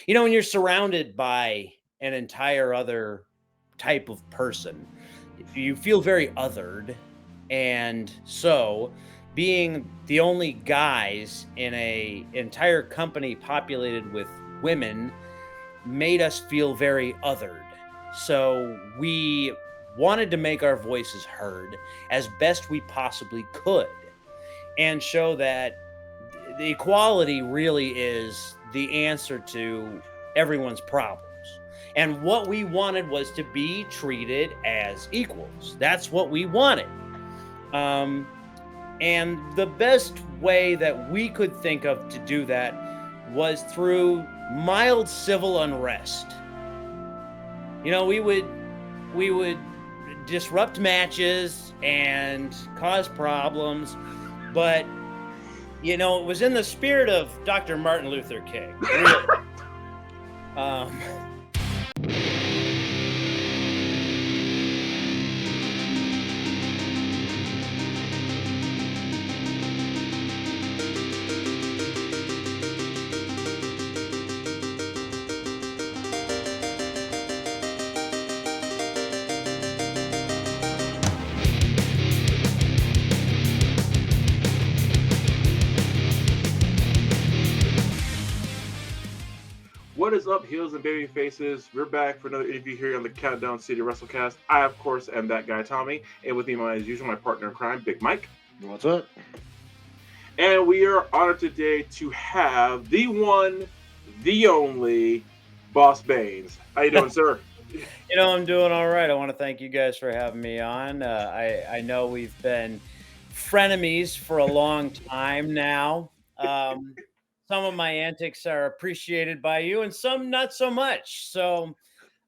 when you're surrounded by an entire other type of person, you feel very othered. And so being the only guys in a entire company populated with women made us feel very othered. So we wanted to make our voices heard as best we possibly could and show that the equality really is the answer to everyone's problems. And what we wanted was to be treated as equals. That's what we wanted. Um, and the best way that we could think of to do that was through mild civil unrest. We would disrupt matches and cause problems, but it was in the spirit of Dr. Martin Luther King. Really. um, What is up, heels and baby faces? We're back for another interview here on the Countdown City WrestleCast. I, of course, am that guy, Tommy, and with me, as usual, my partner in crime, Big Mike. What's up? And we are honored today to have the one, the only, Boss Baines. How you doing, sir? I'm doing all right. I want to thank you guys for having me on. I know we've been frenemies for a long time now. Some of my antics are appreciated by you and some not so much. So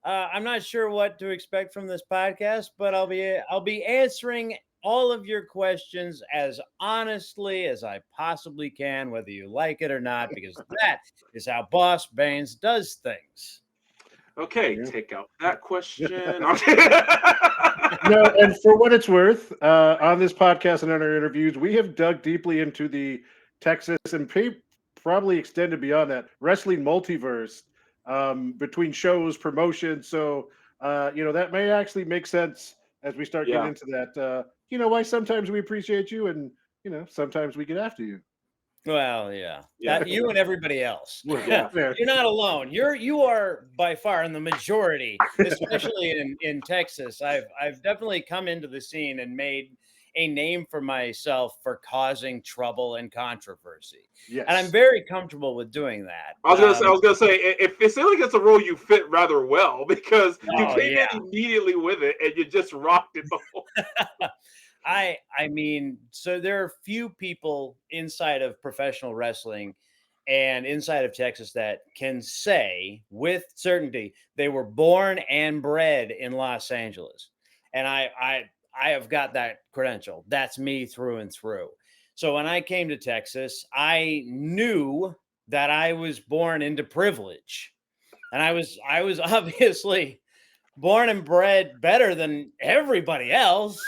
I'm not sure what to expect from this podcast, but I'll be answering all of your questions as honestly as I possibly can, whether you like it or not, because that is how Boss Baines does things. Okay, take out that question. No, and for what it's worth, on this podcast and in our interviews, we have dug deeply into the Texas and probably extended beyond that wrestling multiverse between shows, promotions. So, that may actually make sense as we start getting into that. Why sometimes we appreciate you and, sometimes we get after you. Well, yeah. You and everybody else. Yeah. You're not alone. You are by far in the majority, especially in Texas. I've definitely come into the scene and made a name for myself for causing trouble and controversy. Yes. And I'm very comfortable with doing that. I was gonna say, if it seems like it's a role you fit rather well because you came in immediately with it and you just rocked it the whole. I mean, so there are few people inside of professional wrestling and inside of Texas that can say with certainty they were born and bred in Los Angeles. And I have got that credential. That's me through and through. So when I came to Texas, I knew that I was born into privilege. And I was obviously born and bred better than everybody else.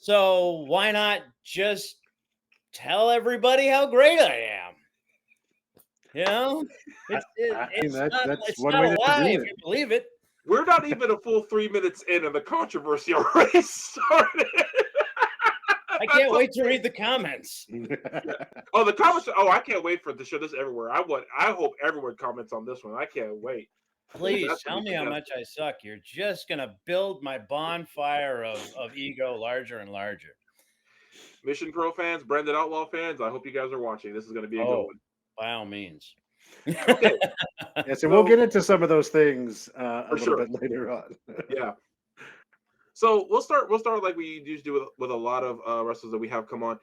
So why not just tell everybody how great I am? It's not a lie if you believe it. We're not even a full 3 minutes in and the controversy already started. I can't wait to read the comments. Oh, the comments! Oh, I can't wait for the show. This everywhere. I hope everyone comments on this one. I can't wait. Please tell me how much I suck. You're just gonna build my bonfire of ego larger and larger. Mission Pro fans, Branded Outlaw fans, I hope you guys are watching. This is going to be a good one. By all means. Okay. Yes, and we'll get into some of those things a little bit later on. Yeah. So we'll start like we usually do with a lot of wrestlers that we have come on.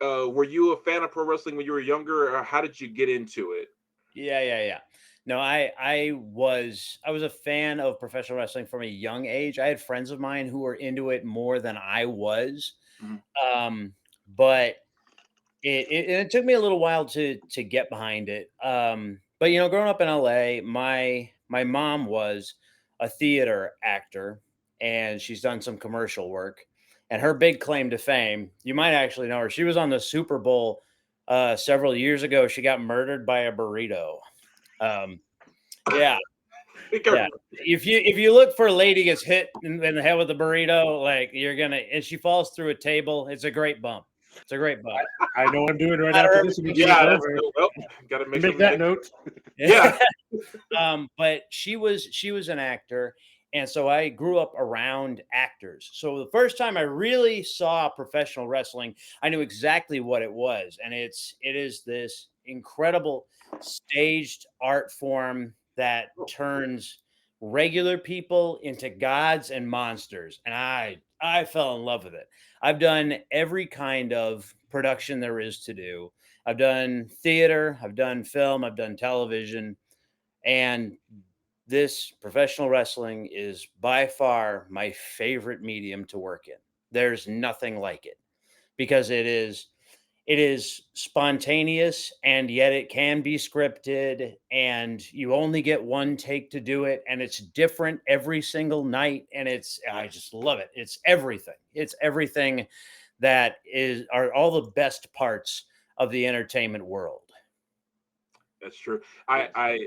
Were you a fan of pro wrestling when you were younger? Or how did you get into it? Yeah. No, I was a fan of professional wrestling from a young age. I had friends of mine who were into it more than I was. Mm-hmm. But it took me a little while to get behind it. But growing up in LA, my mom was a theater actor and she's done some commercial work. And her big claim to fame, you might actually know her. She was on the Super Bowl several years ago, she got murdered by a burrito. Um, yeah, Be yeah. careful. If you look for a lady gets hit in the head with a burrito, like you're gonna, and she falls through a table, it's a great bump. It's a great bump. I know what I'm doing right Not after every- this interview is Yeah, that's over. well. Got to make sure Make that note. Yeah. But she was an actor, and so I grew up around actors. So the first time I really saw professional wrestling, I knew exactly what it was, and it is this incredible staged art form that turns regular people into gods and monsters, and I fell in love with it. I've done every kind of production there is to do. I've done theater, I've done film, I've done television, and this professional wrestling is by far my favorite medium to work in. There's nothing like it because it is spontaneous, and yet it can be scripted, and you only get one take to do it, and it's different every single night, and I just love it. It's everything that are all the best parts of the entertainment world. That's true. A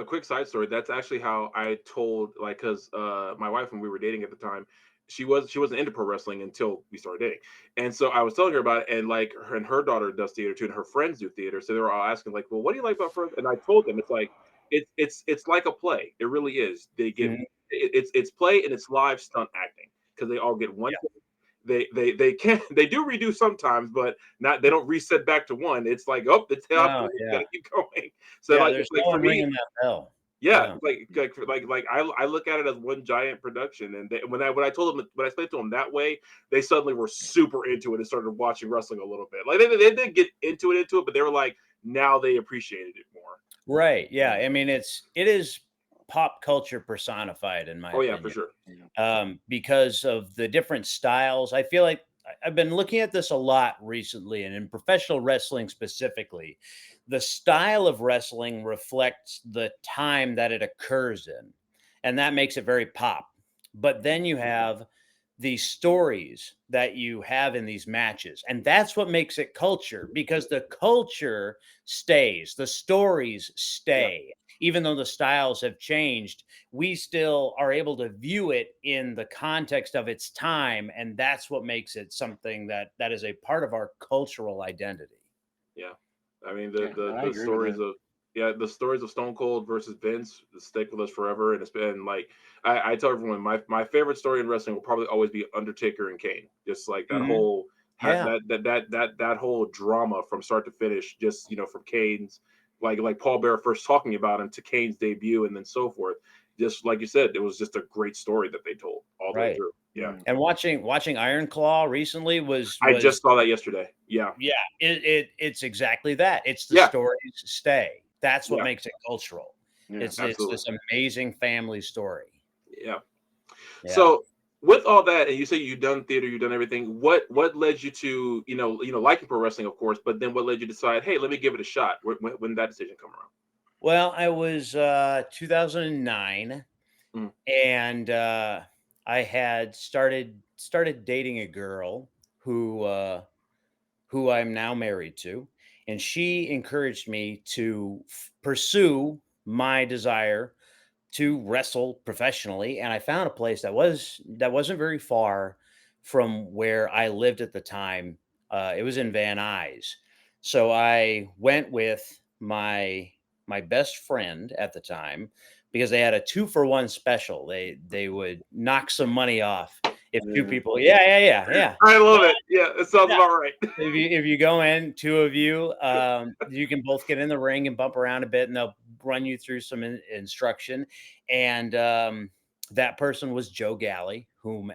quick side story. That's actually how I told, like, because my wife, when we were dating at the time, she wasn't into pro wrestling until we started dating, and so I was telling her about it, and like her daughter does theater too, and her friends do theater, so they were all asking like, well, what do you like about pro? And I told them it's like it's like a play. It really is. They get Mhm. it's play and it's live stunt acting because they all get one. Yeah. They can they do redo sometimes, but not they don't reset back to one. It's like, oh, the tail No, gotta yeah. keep going. So Yeah, like there's like no for one me, ringing that bell. yeah, Yeah. I look at it as one giant production. And when I told them when I explained to them that way, they suddenly were super into it and started watching wrestling a little bit. Like they did get into it, but they were like now they appreciated it more. Right, yeah, I mean, it is pop culture personified, in my Oh yeah, for opinion, sure. because of the different styles. I feel like I've been looking at this a lot recently, and in professional wrestling specifically, the style of wrestling reflects the time that it occurs in, and that makes it very pop. But then you have the stories that you have in these matches, and that's what makes it culture, because the culture stays, the stories Yeah. stay. Even though the styles have changed, we still are able to view it in the context of its time, and that's what makes it something that is a part of our cultural identity. Yeah, I mean Yeah, I the agree with stories that. of yeah the stories of Stone Cold versus Vince stick with us forever, and it's been like I tell everyone my favorite story in wrestling will probably always be Undertaker and Kane. Just like that Mhm. whole Yeah. that whole drama from start to finish. Just from Kane's like Paul Bearer first talking about him to Kane's debut, and then so forth. Just like you said, it was just a great story that they told all the way Right. through. Yeah, Mm. And watching Iron Claw recently was I was just saw that yesterday. Yeah, yeah, it's exactly that. It's the yeah, stories stay. That's what yeah, makes it cultural. Yeah. It's absolutely. this amazing family story. Yeah. Yeah. So with all that, and you say you've done theater, you've done everything. What led you to liking pro wrestling, of course, but then what led you to decide, hey, let me give it a shot? When did that decision come around? Well, I was 2009, Mm, and I had started dating a girl who I'm now married to, and she encouraged me to pursue my desire to wrestle professionally, and I found a place that wasn't very far from where I lived at the time. It was in Van Nuys, so I went with my best friend at the time because they had a 2-for-1 special. They would knock some money off if two Yeah. people. Yeah, yeah, yeah, yeah. I love it. Yeah, it sounds Yeah. about right. If you go in, two of you, you can both get in the ring and bump around a bit, and they'll run you through some instruction. And that person was Joe Galley, whom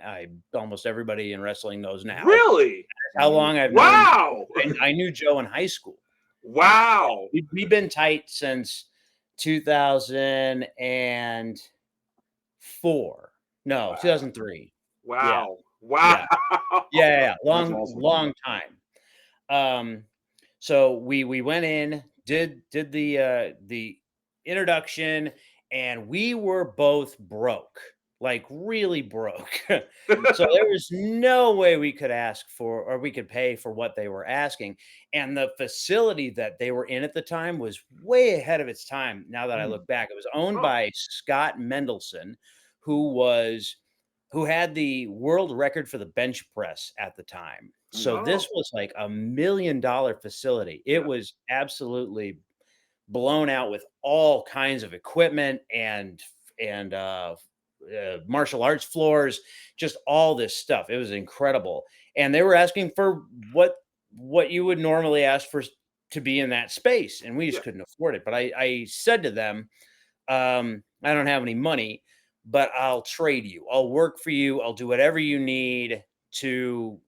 almost everybody in wrestling knows now. Really? How long I've known Joe. Wow. I knew Joe in high school. Wow. We've been tight since 2004. No, Wow. 2003. Yeah, Wow. Wow. yeah, yeah, yeah, yeah. That's Long, awesome. long time. Um, so we went in, did the introduction, and we were both broke. like really broke. So there was no way we could ask for or we could pay for what they were asking. And the facility that they were in at the time was way ahead of its time. Now that I Hmm. look back, it was owned Oh, by Scott Mendelson, who was who had the world record for the bench press at the time. So this oh, was like $1 million facility. It yeah, was absolutely blown out with all kinds of equipment and martial arts floors, just all this stuff. It was incredible, and they were asking for what you would normally ask for to be in that space, and we yeah, just couldn't afford it. But I said to them, I don't have any money, but I'll trade you. I'll work for you. I'll do whatever you need to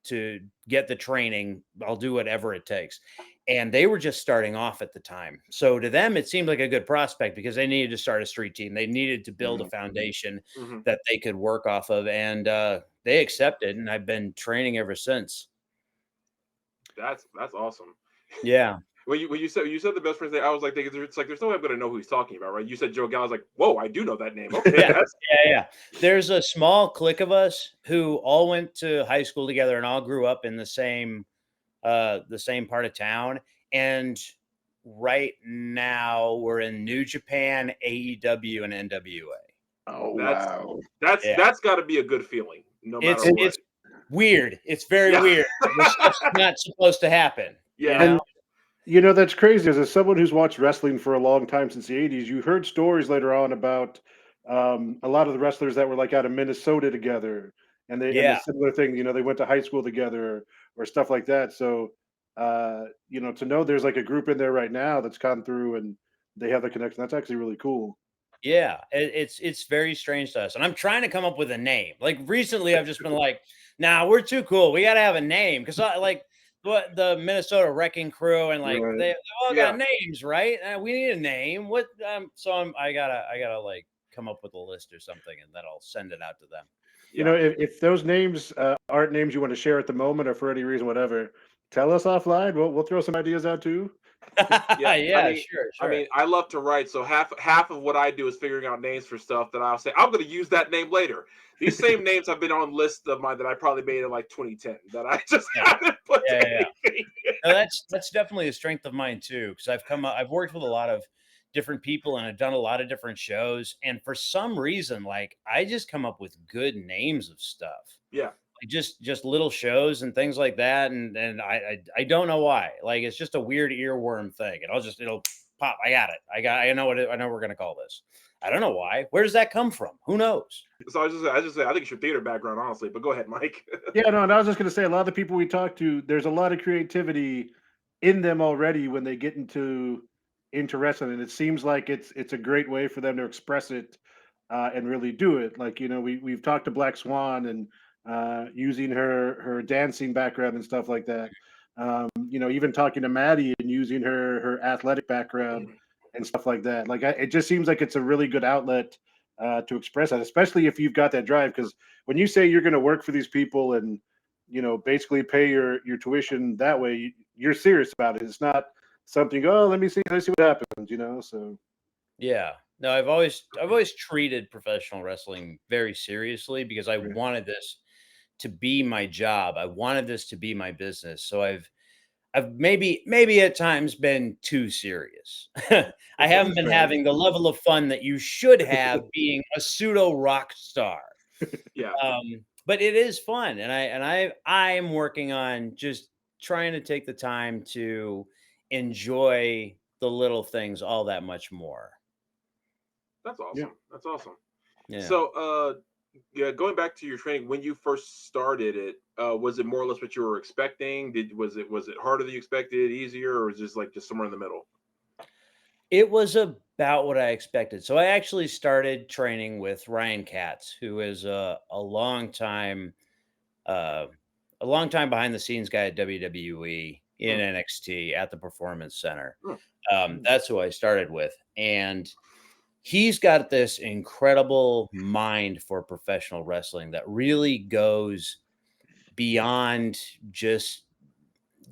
to get the training. I'll do whatever it takes. And they were just starting off at the time. So to them, it seemed like a good prospect because they needed to start a street team. They needed to build a Hmm. foundation hmm that they could work off of. And they accepted. And I've been training ever since. that's awesome. Yeah. When you said the best friends thing, I was like thinking it's like there's no way I'm gonna know who he's talking about, right? You said Joe Gallo. I was like, whoa, I do know that name. Okay, Yeah. that's Yeah. There's a small clique of us who all went to high school together and all grew up in the same part of town. And right now we're in New Japan, AEW, and NWA. Oh that's wow. that's Yeah. that's got to be a good feeling, no matter It's And what. it's weird. It's very Yeah, weird. This stuff's not supposed to happen, you yeah, know? and you know, that's crazy. As someone who's watched wrestling for a long time since the '80s, you heard stories later on about a lot of the wrestlers that were like out of Minnesota together, and the Yeah. similar thing. You know, they went to high school together or stuff like that. So, you know, to know there's like a group in there right now that's gone through and they have the connection. That's actually really cool. Yeah, it's very strange to us, and I'm trying to come up with a name. Like recently, I've just been like, "Nah, we're too cool. We got to have a name." Because I like what the Minnesota Wrecking Crew and like Right. they all got yeah, names, right? We need a name. What? So I gotta like come up with a list or something, and then I'll send it out to them. You yeah. know, if those names aren't names you want to share at the moment or for any reason, whatever, tell us offline. We'll throw some ideas out too. Yeah, Yeah, sure, sure. I love to write, so half of what I do is figuring out names for stuff that I'll say I'm going to use that name later. These same names have been on lists of mine that I probably made in like 2010 that I just Yeah, haven't put yeah. anything. No, that's definitely a strength of mine too, because I've worked with a lot of different people and I've done a lot of different shows, and for some reason, like I just come up with good names of stuff, Yeah, like just little shows and things like that, and I don't know why. Like it's just a weird earworm thing, and it'll pop. I got it. I know I know what we're gonna call this. I don't know why. Where does that come from? Who knows? so I just say I think it's your theater background, honestly. But go ahead, Mike. Yeah, no, and I was just gonna say a lot of the people we talk to, there's a lot of creativity in them already when they get into wrestling, and it seems like it's a great way for them to express it and really do it. Like you know, we've talked to Black Swan and using her dancing background and stuff like that. You know, even talking to Maddie and using her athletic background and stuff like that. Like it just seems like it's a really good outlet to express that, especially if you've got that drive. Because when you say you're going to work for these people and you know basically pay your tuition that way, you're serious about it. It's not something. Oh, let's see what happens. You know, so Yeah. No, I've always treated professional wrestling very seriously because I right. wanted this to be my job. I wanted this to be my business. So I've maybe at times been too serious. I haven't That's been fair. having the level of fun that you should have being a pseudo rock star. Yeah, But it is fun, and I'm working on just trying to take the time to enjoy the little things all that much more. that's Yeah. awesome. That's awesome. Yeah. So, yeah, going back to your training, when you first started it, was it more or less what you were expecting? Was it harder than you expected, easier, or was it just somewhere in the middle? It was about what I expected. So I actually started training with Ryan Katz, who is uh, a long time behind the scenes guy at WWE in Hmm, NXT at the Performance Center. hmm, That's who I started with, and he's got this incredible mind for professional wrestling that really goes beyond just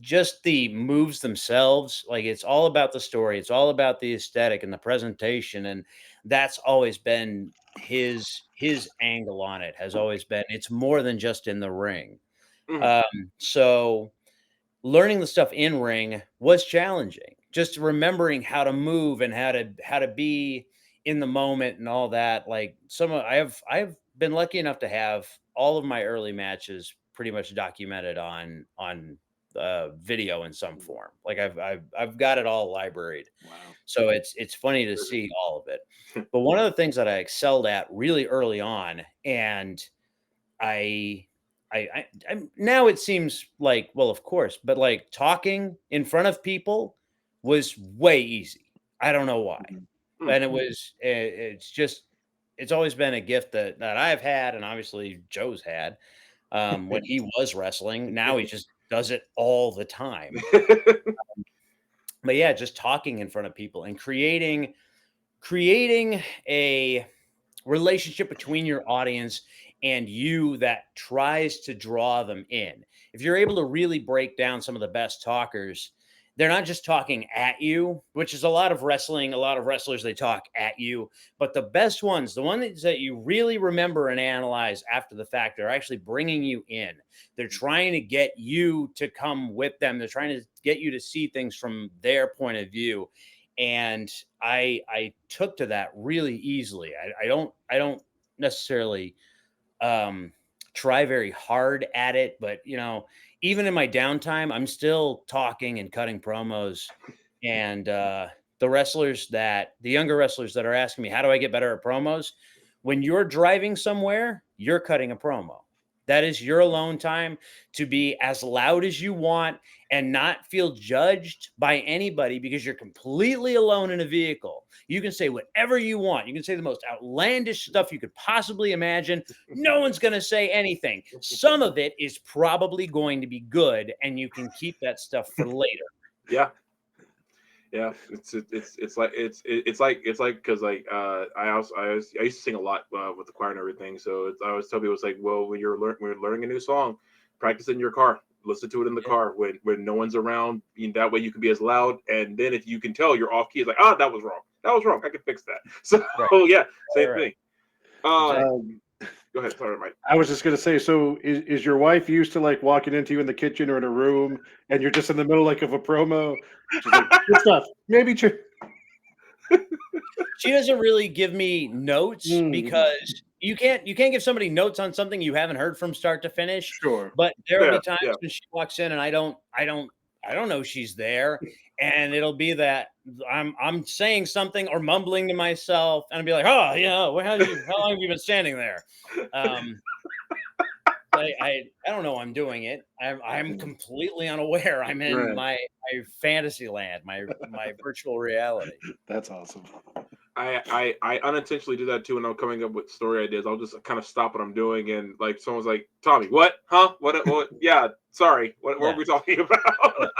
just the moves themselves, like it's all about the story, it's all about the aesthetic and the presentation, and that's always been his angle on it has always been it's more than just in the ring. Mhm. Um, so learning the stuff in ring was challenging. Just remembering how to move and how to be in the moment and all that. Like I've been lucky enough to have all of my early matches pretty much documented on video in some form. Like I've got it all libraried. Wow. So it's funny to see all of it. But one of the things that I excelled at really early on, and I I'm now it seems like, well, of course, but like talking in front of people was way easy. I don't know why. Mhm. Mm. And it's just it's always been a gift that I've had and obviously Joe's had when he was wrestling. Now he just does it all the time. But yeah, just talking in front of people and creating a relationship between your audience and you that tries to draw them in. If you're able to really break down some of the best talkers, they're not just talking at you, which is a lot of wrestling, a lot of wrestlers they talk at you, but the best ones, the ones that you really remember and analyze after the fact, they're actually bringing you in. They're trying to get you to come with them. They're trying to get you to see things from their point of view, and I took to that really easily. I don't necessarily um try very hard at it, but even in my downtime, I'm still talking and cutting promos. And the younger wrestlers that are asking me, how do I get better at promos? When you're driving somewhere, you're cutting a promo. That is your alone time to be as loud as you want and not feel judged by anybody because you're completely alone in a vehicle. You can say whatever you want. You can say the most outlandish stuff you could possibly imagine. No one's going to say anything. Some of it is probably going to be good, and you can keep that stuff for later. Yeah. Yeah, it's like because like I used to sing a lot with the choir and everything. So I always tell people it's like, well, when you're learning a new song, practice in your car, listen to it in the Yeah. car when no one's around. That way you can be as loud, and then if you can tell you're off key, it's like, ah, that was wrong, I can fix that. So Right. yeah, same Right. thing. Uh, Um, Go ahead, sorry, Mike. I was just gonna say, so is your wife used to like walking into you in the kitchen or in a room, and you're just in the middle like of a promo? She's like, "Good stuff." Maybe. She doesn't really give me notes Mm, because you can't give somebody notes on something you haven't heard from start to finish. sure. But there'll Yeah, be times yeah. when she walks in and I don't know she's there, and it'll be that I'm saying something or mumbling to myself, and I'll be like, oh yeah, how long have you been standing there? Um, I don't know I'm doing it. I'm completely unaware. I'm in Right. my fantasy land, my virtual reality. That's awesome. I unintentionally do that too when I'm coming up with story ideas. I'll just kind of stop what I'm doing and like someone's like, Tommy, what? Huh? What yeah, sorry. What were Yeah. we talking Yeah. about?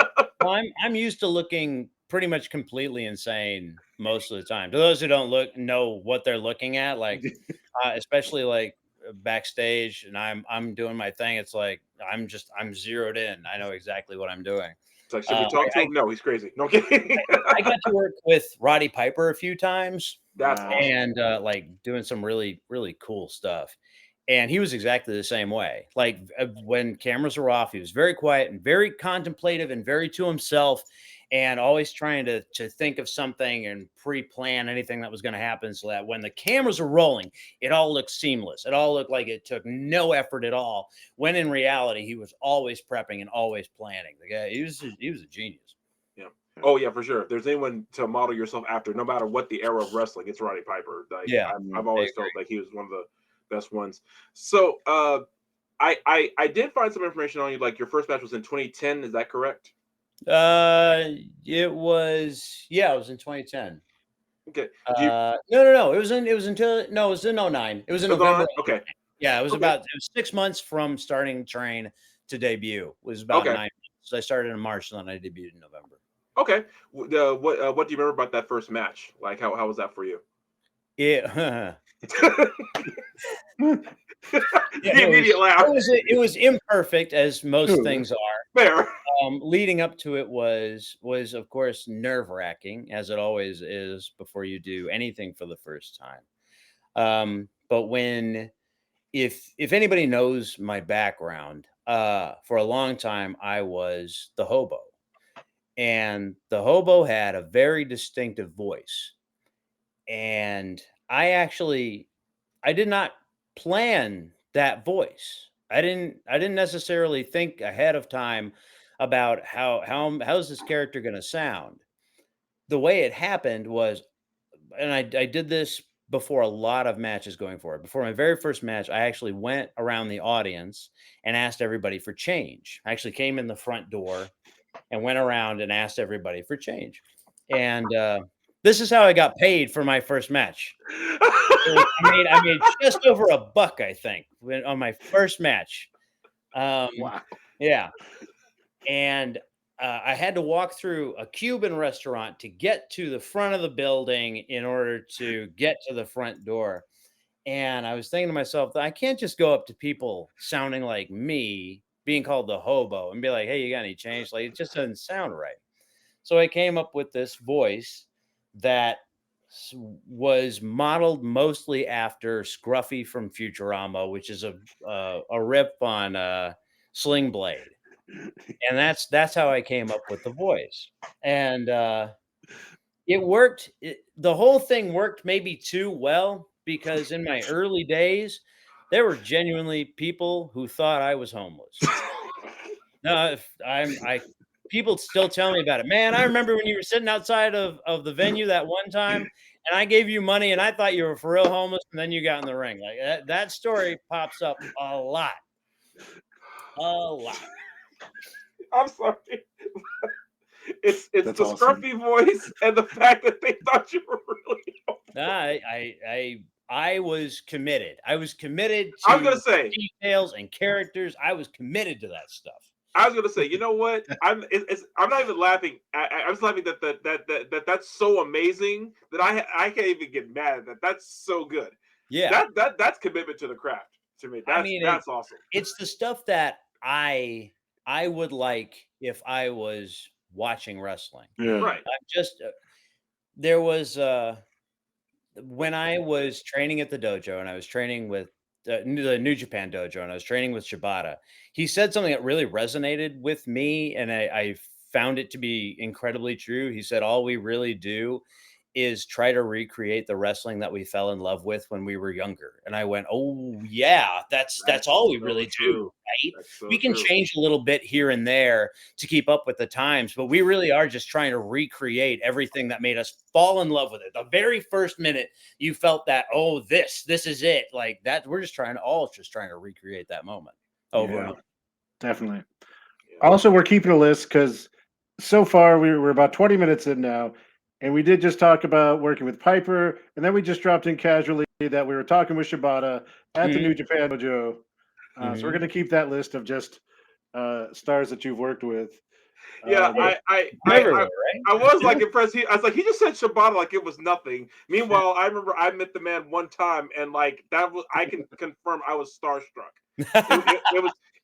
Well, I'm used to looking pretty much completely insane most of the time. To those who don't know what they're looking at, like especially like backstage, and I'm doing my thing. It's like I'm zeroed in. I know exactly what I'm doing. It's like, should we talk to I him? No, he's crazy. No I'm kidding. I got to work with Roddy Piper a few times, That's Wow. awesome. and like doing some really really cool stuff. And he was exactly the same way. Like when cameras were off, he was very quiet and very contemplative and very to himself, and always trying to think of something and pre-plan anything that was going to happen, so that when the cameras were rolling, it all looked seamless. It all looked like it took no effort at all. When in reality, he was always prepping and always planning. The guy, he was a genius. Yeah. Oh yeah, for sure. If there's anyone to model yourself after, no matter what the era of wrestling, it's Roddy Piper. Like Yeah, I've I always agree. felt like he was one of the best ones. So I did find some information on you. Like your first match was in 2010. Is that correct? Uh, it was yeah, it was in 2010. Okay. Do you No. It was in '09. It was in was on November. it? Okay. Yeah, Okay. it was 6 months from starting train to debut. It was about Okay. 9 months. So I started in March, and then I debuted in November. Okay. What do you remember about that first match? Like how was that for you? It Yeah, The immediate laugh. it was imperfect, as most Ooh. things are. Fair. Leading up to it was of course nerve-wracking, as it always is before you do anything for the first time. But when if anybody knows my background, for a long time I was the hobo. And the hobo had a very distinctive voice. And I did not plan that voice. I didn't necessarily think ahead of time about how's this character going to sound. The way it happened was, and I did this before a lot of matches going forward. Before my very first match, I actually went around the audience and asked everybody for change. I actually came in the front door and went around and asked everybody for change. And this is how I got paid for my first match. I made just over $1, I think, on my first match. Wow. Yeah, and I had to walk through a Cuban restaurant to get to the front of the building in order to get to the front door. And I was thinking to myself that I can't just go up to people sounding like me, being called the hobo, and be like, "Hey, you got any change?" Like, it just doesn't sound right. So I came up with this voice that was modeled mostly after Scruffy from Futurama, which is a rip on Sling Blade, and that's how I came up with the voice. And it worked. The whole thing worked maybe too well because in my early days, there were genuinely people who thought I was homeless. No, if I people still tell me about it. Man, I remember when you were sitting outside of the venue that one time, and I gave you money, and I thought you were for real homeless, and then you got in the ring. Like that story pops up a lot, a lot. I'm sorry. It's That's the awesome. scruffy voice and the fact that they thought you were really. I was committed. I was committed I was gonna to say. details and characters. I was committed to that stuff. I was gonna say. You know what? I'm not even laughing. I'm just laughing that's so amazing that I can't even get mad at that. That's so good. Yeah, That's commitment to the craft to me. I mean That's awesome. it's the stuff that I would like if I was watching wrestling. Yeah. Right. I'm just there was when I was training at the dojo and I was training with the New Japan dojo and I was training with Shibata, he said something that really resonated with me, and I found it to be incredibly true. He said, "All we really do is try to recreate the wrestling that we fell in love with when we were younger." And I went, "Oh yeah, that's all we So really do, true. right? That's so We can true. change a little bit here and there to keep up with the times, but we really are just trying to recreate everything that made us fall in love with it. The very first minute you felt that, oh, this is it. Like that, we're just trying to recreate that moment over and Yeah, over." definitely. Yeah. Also, we're keeping a list because so far we're about 20 minutes in now, and we did just talk about working with Piper, and then we just dropped in casually that we were talking with Shibata at the Mhm, New Japan Dojo. So we're mhm. going to keep that list of just stars that you've worked with. Yeah, Hey, I everywhere, I right? I was Yeah. like impressed. I was like, he just said Shibata like it was nothing. Meanwhile, I remember I met the man one time, and like that was I can confirm I was starstruck.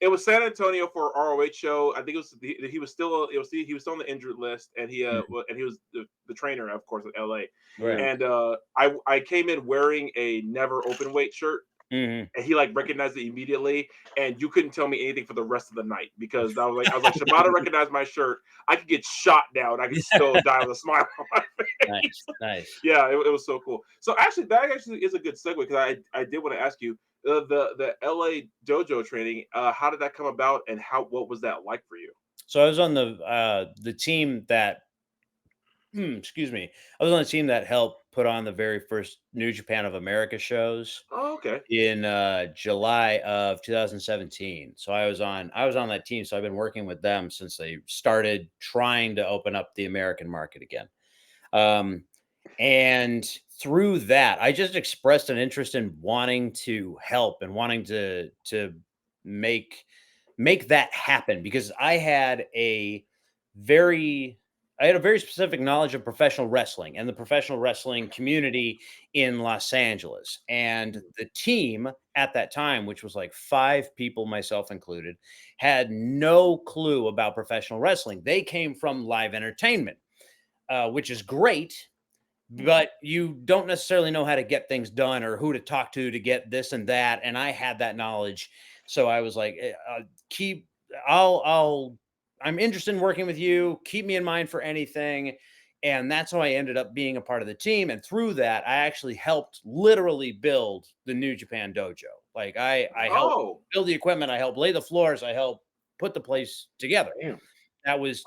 It was San Antonio for ROH show. I think it was he was still he was still on the injured list, and Mhm, and he was the trainer, of course, at LA. right. Yeah. And I came in wearing a never open weight shirt, Mhm. and he like recognized it immediately, and you couldn't tell me anything for the rest of the night because I was like Shibata recognized my shirt. I could get shot now and I could still die with a smile on my face. Nice, nice. Yeah, it was so cool. So actually, that actually is a good segue because I did want to ask you the LA dojo training. How did that come about, and what was that like for you? So I was on the team that excuse me. I was on the team that helped put on the very first New Japan of America shows Oh, okay. in July of 2017. So I was on that team. So I've been working with them since they started trying to open up the American market again. Um, and through that, I just expressed an interest in wanting to help and wanting to make make that happen because very I had a very specific knowledge of professional wrestling and the professional wrestling community in Los Angeles. And the team at that time, which was like 5 people, myself included, had no clue about professional wrestling. They came from live entertainment, which is great, but you don't necessarily know how to get things done or who to talk to get this and that. And I had that knowledge, so I was like, keep. I'll. I'm interested in working with you. Keep me in mind for anything. And that's how I ended up being a part of the team. And through that, I actually helped literally build the New Japan Dojo. Like I helped Oh, build the equipment. I helped lay the floors. I helped put the place together. Damn. That wow. was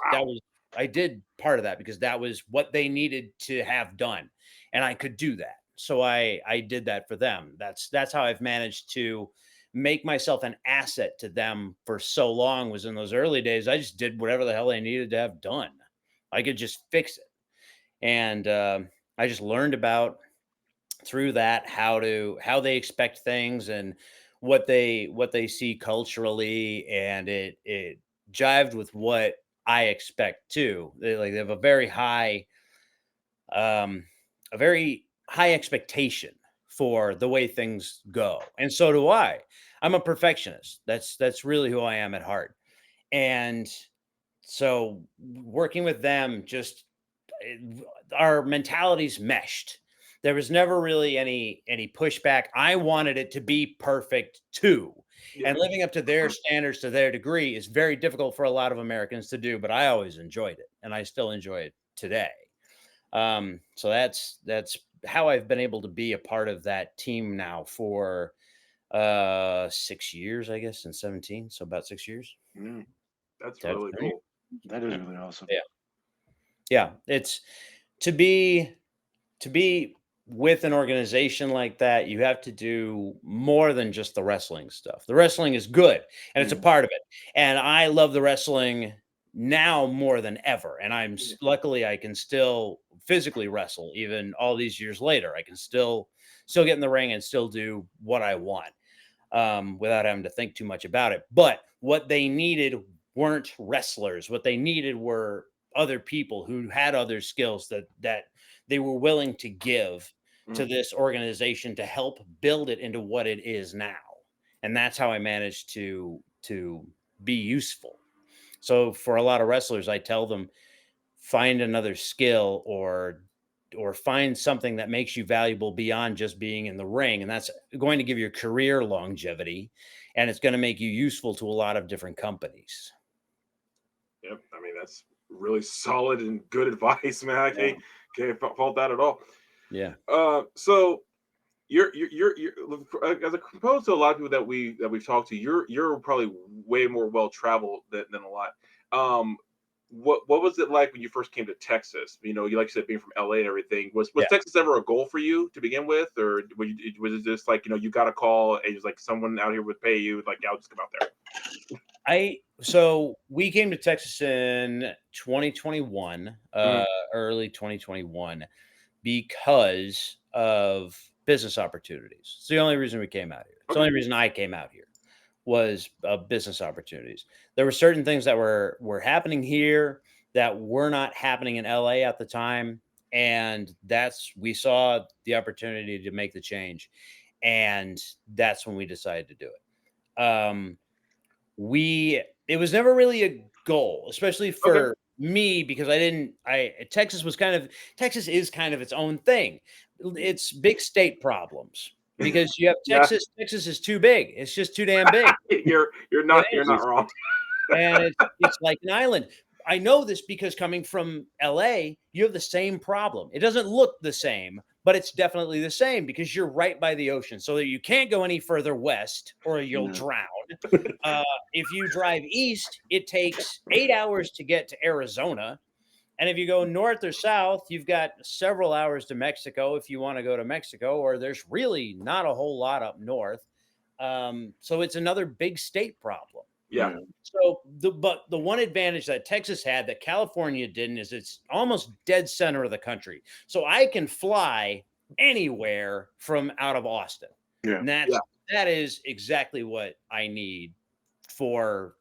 I did part of that because that was what they needed to have done, and I could do that. So I did that for them. That's how I've managed to make myself an asset to them for so long. Was in those early days, I just did whatever the hell they needed to have done. I could just fix it, and I just learned about through that how they expect things and what they see culturally, and it jived with what I expect too. They have um a very high expectation for the way things go, and so do I. I'm a perfectionist. That's really who I am at heart. And so working with them, just our mentalities meshed. There was never really any pushback. I wanted it to be perfect too. Yeah. And living up to their standards to their degree is very difficult for a lot of Americans to do, but I always enjoyed it and I still enjoy it today. So that's how I've been able to be a part of that team now for 6 years, I guess, in 17. So about 6 years. Mm, That's That's really right. cool. that is really awesome. Yeah. Yeah. It's to be to be with an organization like that, you have to do more than just the wrestling stuff. The wrestling is good and it's a Mm, part of it. And I love the wrestling now more than ever. And luckily I can still physically wrestle even all these years later. I can still get in the ring and still do what I want, without having to think too much about it. But what they needed weren't wrestlers. What they needed were other people who had other skills that they were willing to give to Mm. this organization to help build it into what it is now. And that's how I managed to be useful. So for a lot of wrestlers, I tell them find another skill or find something that makes you valuable beyond just being in the ring, and that's going to give your career longevity, and it's going to make you useful to a lot of different companies. Yep. I mean, that's really solid and good advice, man. I yeah. can't fault that at all. Yeah. So you're as opposed to a lot of people that we've talked to, you're probably way more well traveled than a lot. Um, what was it like when you first came to Texas? You know, you like you said being from LA and everything. Was Yeah. Texas ever a goal for you to begin with, or was it just like you got a call and it was like someone out here would pay you, like yeah, I'll just come out there. I So we came to Texas in 2021, Mm, early 2021, because of business opportunities. It's the only reason we came out here. It's the Okay. only reason I came out here was business opportunities. There were certain things that were happening here that were not happening in LA at the time, and that's we saw the opportunity to make the change, and that's when we decided to do it. We It was never really a goal, especially Okay. for me, because I didn't I Texas is kind of its own thing. It's big state problems because you have Yeah. Texas is too big. It's just too damn big. It You're not is. wrong. And it's like an island. I know this because coming from LA, you have the same problem. It doesn't look the same, but it's definitely the same because you're right by the ocean. So that you can't go any further west or you'll yeah. drown. Uh, if you drive east, it takes 8 hours to get to Arizona. And if you go north or south, you've got several hours to Mexico if you want to go to Mexico, or there's really not a whole lot up north. So it's another big state problem. Yeah. Yeah. So the one advantage that Texas had that California didn't is it's almost dead center of the country. So I can fly anywhere from out of Austin. Yeah. And Yeah. that is exactly what I need for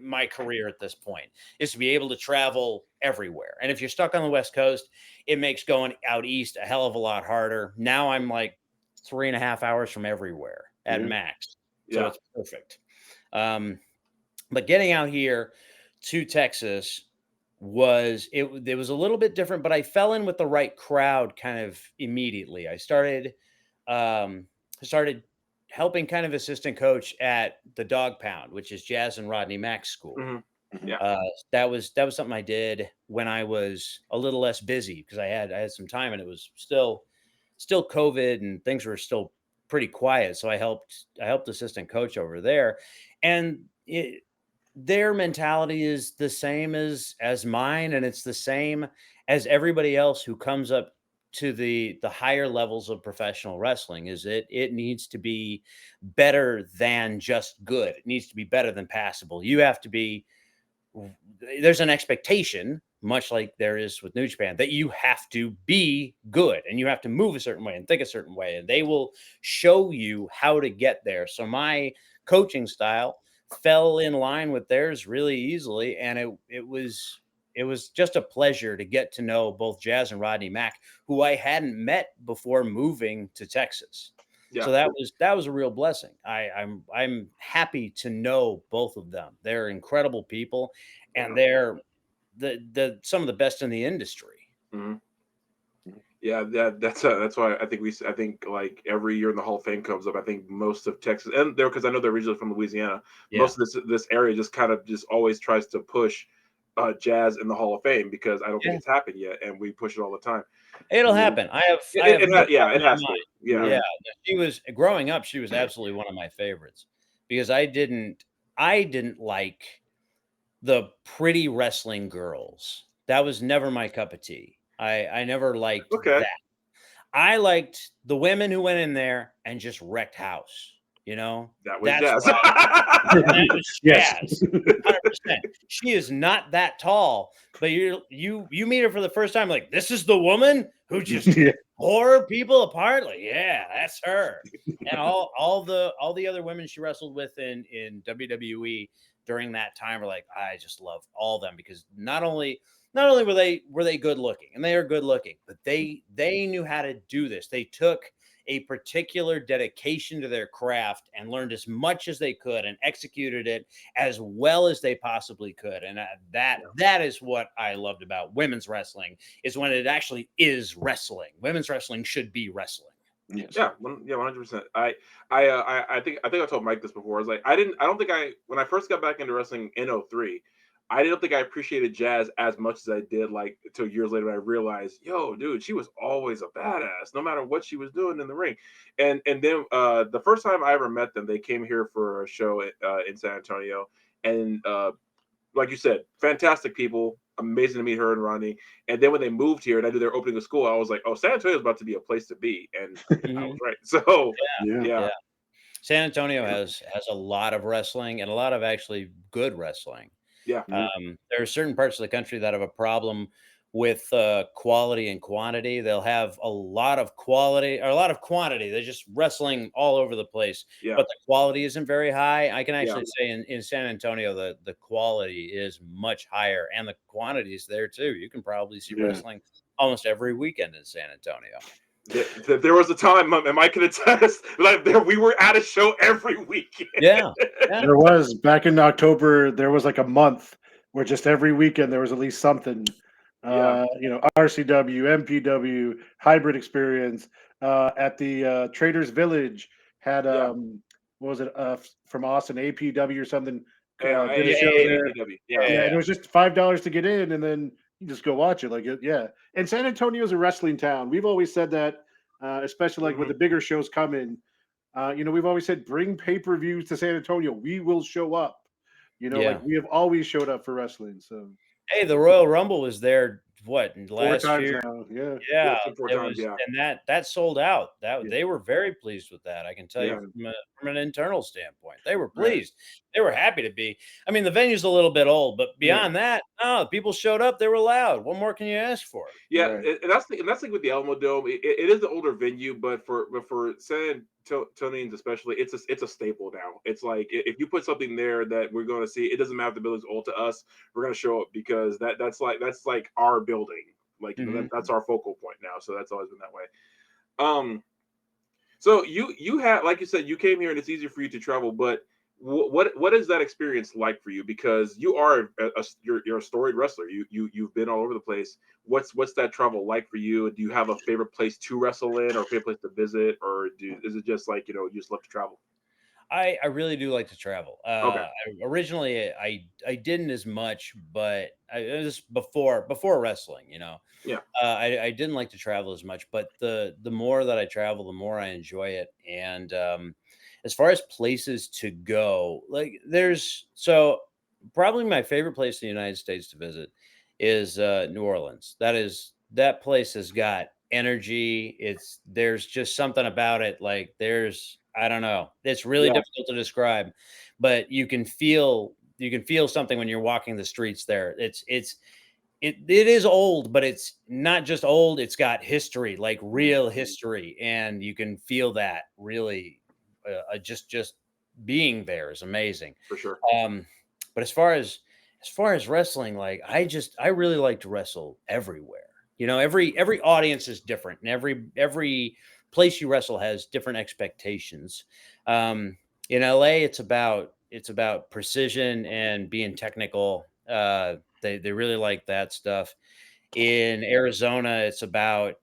my career at this point, is to be able to travel everywhere. And if you're stuck on the West Coast, it makes going out east a hell of a lot harder. Now I'm like 3.5 hours from everywhere. at Yeah. max. So Yeah. it's perfect. But getting out here to Texas it was a little bit different, but I fell in with the right crowd kind of immediately. I started helping kind of assistant coach at the Dog Pound, which is Jazz and Rodney Mack's school. Hmm. Mhm. Yeah. That was something I did when I was a little less busy because I had some time and it was still COVID and things were still pretty quiet. So I helped assistant coach over there, and their mentality is the same as mine, and it's the same as everybody else who comes up to the higher levels of professional wrestling. Is it needs to be better than just good. It needs to be better than passable. You have to be there's an expectation, much like there is with New Japan, that you have to be good and you have to move a certain way and think a certain way, and they will show you how to get there. So my coaching style fell in line with theirs really easily, and it was just a pleasure to get to know both Jazz and Rodney Mack, who I hadn't met before moving to Texas. Yeah. So that was a real blessing. I'm happy to know both of them. They're incredible people, and they're the some of the best in the industry. Hmm. Yeah, that's why I think like every year in the Hall of Fame comes up. I think most of Texas and there because I know they're originally from Louisiana. Yeah, Most of this area just kind of just always tries to push jazz in the Hall of Fame because I don't think yeah, it's happened yet, and we push it all the time. it'll Yeah. happen. I have no Yeah, doubt it in my has to. mind. Yeah, Yeah, she was growing up. She was absolutely one of my favorites because I didn't like the pretty wrestling girls. That was never my cup of tea. I never liked okay, that. I liked the women who went in there and just wrecked house. You know, that was that's jazz. what and that was Yes. Jazz, 100%. She is not that tall, but you meet her for the first time, like, this is the woman who just Yeah. tore people apart. Like, yeah, that's her. And all the other women she wrestled with in WWE during that time are like, I just love all them because not only were they good looking, and they are good looking, but they knew how to do this. They took a particular dedication to their craft and learned as much as they could and executed it as well as they possibly could. And that is what I loved about women's wrestling, is when it actually is wrestling. Women's wrestling should be wrestling. Yes. Yeah, 100%. I think I told Mike this before. I was like, I don't think when I first got back into wrestling in '03, I didn't think I appreciated Jazz as much as I did like until years later when I realized, yo, dude, she was always a badass, no matter what she was doing in the ring. And then the first time I ever met them, they came here for a show in San Antonio, and like you said, fantastic people. Amazing to meet her and Ronnie. And then when they moved here and I knew they were opening a school, I was like, oh, San Antonio is about to be a place to be. And I was Mhm. right. So, Yeah. yeah. Yeah. San Antonio has a lot of wrestling and a lot of actually good wrestling. Yeah. Yeah. There are certain parts of the country that have a problem with quality and quantity. They'll have a lot of quality or a lot of quantity. They're just wrestling all over the place, Yeah. but the quality isn't very high. I can Yeah. actually say in San Antonio, the quality is much higher and the quantity is there too. You can probably see Yeah. wrestling almost every weekend in San Antonio. There was a time, and Mike can attest, like we were at a show every weekend. Yeah. Yeah. There was back in October, there was like a month where just every weekend there was at least something. Yeah. RCW, MPW, Hybrid Experience, at the Traders Village had Yeah. what was it from Austin, APW or something, did a Yeah. show there. AAPW. Yeah. Yeah. Yeah, and Yeah. it was just $5 to get in, and then you just go watch it. Yeah. And San Antonio is a wrestling town. We've always said that, especially like when Hmm. the bigger shows come in. We've always said bring pay-per-views to San Antonio. We will show up. Like Yeah. we have always showed up for wrestling. So Hey, the Royal Rumble was there what four last times year? now. Yeah. Yeah. Yeah, It's been four it times. was, Yeah. and that sold out. That Yeah. they were very pleased with that. I can tell you Yeah. from an internal standpoint, they were Right. pleased. They were happy to be. I mean, the venue's a little bit old, but Yeah. beyond that, no, people showed up. They were loud. What more can you ask for? Yeah, Right. and that's like with the Alamo Dome. It is the older venue, but for San Antonians especially, it's a staple now. It's like if you put something there that we're going to see, it doesn't matter if the building's old to us. We're going to show up because that's like our building. Like Mhm. that's our focal point now. So that's always been that way. Um, So you had, like you said, you came here and it's easier for you to travel, but what is that experience like for you? Because you are you're a storied wrestler. You've been all over the place. What's that travel like for you? Do you have a favorite place to wrestle in, or a favorite place to visit, or is it just like you just love to travel? I really do like to travel. Okay. Originally, I didn't as much, but it was before wrestling. Yeah. I didn't like to travel as much, but the more that I travel, the more I enjoy it. And as far as places to go, like probably my favorite place in the United States to visit is New Orleans. That place has got energy. There's just something about it. Like there's I don't know. It's really Yeah. difficult to describe, but you can feel something when you're walking the streets there. It is old, but it's not just old, it's got history, like real history, and you can feel that really, just being there is amazing. For sure. Um, but as far as wrestling, like, I really like to wrestle everywhere. Every audience is different, and every place you wrestle has different expectations. Um, in LA, it's about precision and being technical. They really like that stuff. In Arizona, it's about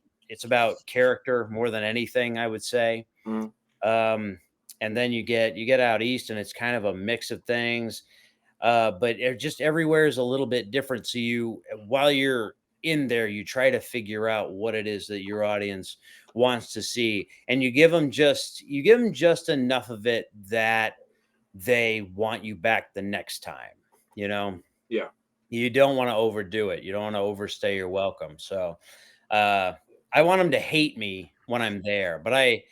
character more than anything, I would say. Mhm. And then you get out east, and it's kind of a mix of things. But just everywhere is a little bit different. So while you're in there, you try to figure out what it is that your audience wants to see, and you give them just enough of it that they want you back the next time. You know, Yeah. you don't want to overdo it. You don't want to overstay your welcome. So, uh, I want them to hate me when I'm there, but I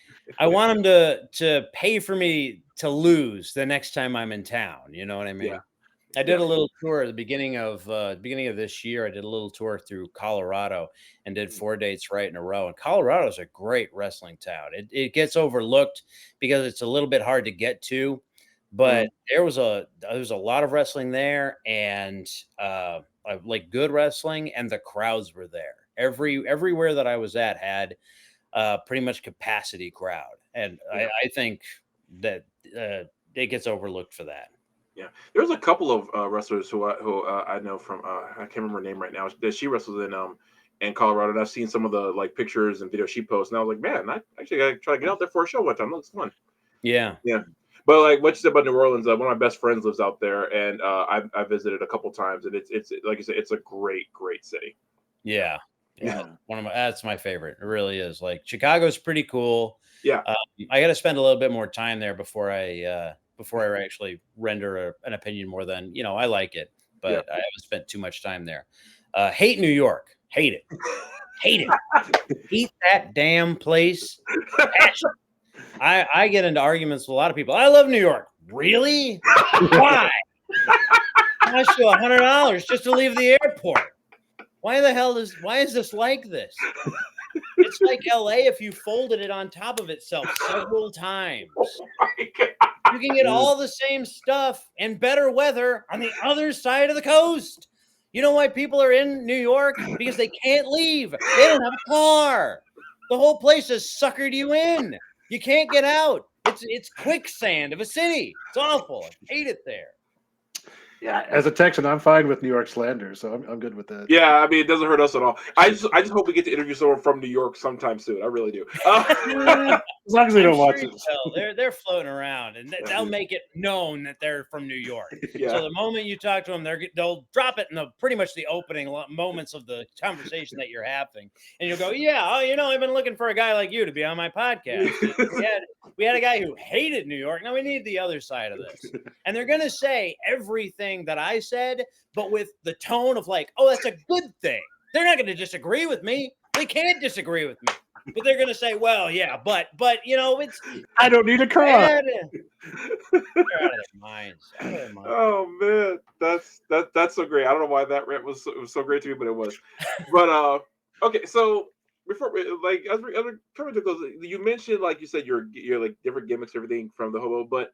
want them to pay for me to lose the next time I'm in town. You know what I Yeah. mean? I did Yeah. a little tour at the beginning of this year. I did a little tour through Colorado and did 4 dates right in a row. And Colorado is a great wrestling town. It gets overlooked because it's a little bit hard to get to, but Mhm. there was a lot of wrestling there, and like good wrestling, and the crowds were there. Everywhere that I was at had pretty much capacity crowd, and I, Yeah. I think that it gets overlooked for that. Yeah, there's a couple of wrestlers who I know from I can't remember her name right now. That she wrestles in Colorado, and I've seen some of the like pictures and videos she posts, and I was like, man, I actually gotta try to get out there for a show one time. That looks fun. Yeah. Yeah, but like what you said about New Orleans, one of my best friends lives out there, and I visited a couple times, and it's like you said, it's a great city. Yeah, Yeah, yeah, yeah, Yeah. that's my favorite. It really is. Like, Chicago's pretty cool. yeah, Um, I gotta spend a little bit more time there before I actually render an opinion more than, I like it, yeah. but I haven't spent too much time there. Hate New York. Hate it. Hate it. Hate that damn place. Passion. I get into arguments with a lot of people. I love New York. Really? Why? Cost you $100 just to leave the airport. Why is this like this? It's like LA if you folded it on top of itself several times. Oh my God. You can get all the same stuff and better weather on the other side of the coast. You know why people are in New York? Because they can't leave. They don't have a car. The whole place has suckered you in. You can't get out. It's quicksand of a city. It's awful. I hate it there. Yeah. As a Texan, I'm fine with New York slander, so I'm good with that. Yeah, I mean, it doesn't hurt us at all. I just hope we get to interview someone from New York sometime soon. I really do. As long as they I'm don't sure watch you this. will. They're floating around, and they'll make it known that they're from New York. So yeah, the moment you talk to them, they'll drop it in pretty much the opening moments of the conversation that you're having, and you'll go, "Yeah, I've been looking for a guy like you to be on my podcast. We had a guy who hated New York. Now we need the other side of this." And they're gonna say everything that I said, but with the tone of like, "Oh, that's a good thing." They're not going to disagree with me. They can't disagree with me. But they're going to say, "Well, yeah, but it's I don't need a car. bad." They're out of their minds. Out of their minds. Oh man, that's so great. I don't know why that rant was so great to me, but it was. But okay, so before like as we coming to close, you mentioned like you said you're like different gimmicks, everything from the hobo, but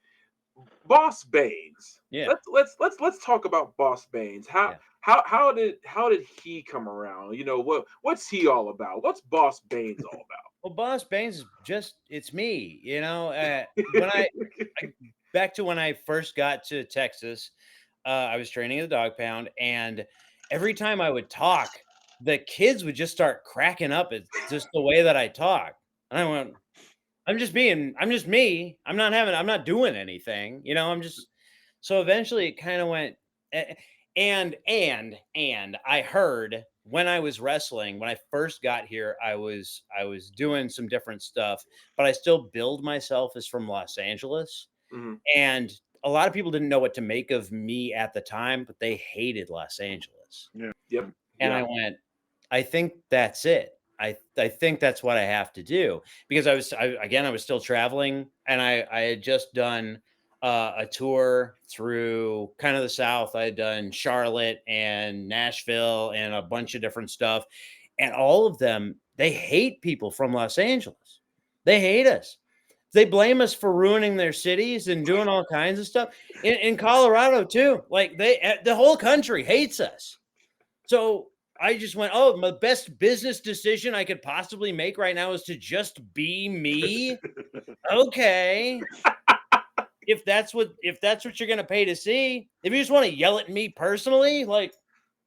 Boss Baines. Yeah. Let's talk about Boss Baines. How Yeah. how did he come around? What's he all about? What's Boss Baines all about? Well, Boss Baines is just it's me, when I back to when I first got to Texas, I was training at the dog pound, and every time I would talk, the kids would just start cracking up at just the way that I talk. And I went, I'm just me. I'm not doing anything. I'm just so eventually it kind of went a- and I heard when I was wrestling, when I first got here, I was doing some different stuff, but I still billed myself as from Los Angeles. Mhm. And a lot of people didn't know what to make of me at the time, but they hated Los Angeles. Yeah. Yep. And I Yeah. went, I think that's it. I think that's what I have to do because I was still traveling and I had just done a tour through kind of the South. I had done Charlotte and Nashville and a bunch of different stuff, and all of them they hate people from Los Angeles. They hate us. They blame us for ruining their cities and doing all kinds of stuff. In Colorado too, like the whole country hates us. So I just went, oh, my best business decision I could possibly make right now is to just be me. Okay. If that's what you're gonna pay to see, if you just want to yell at me personally, like,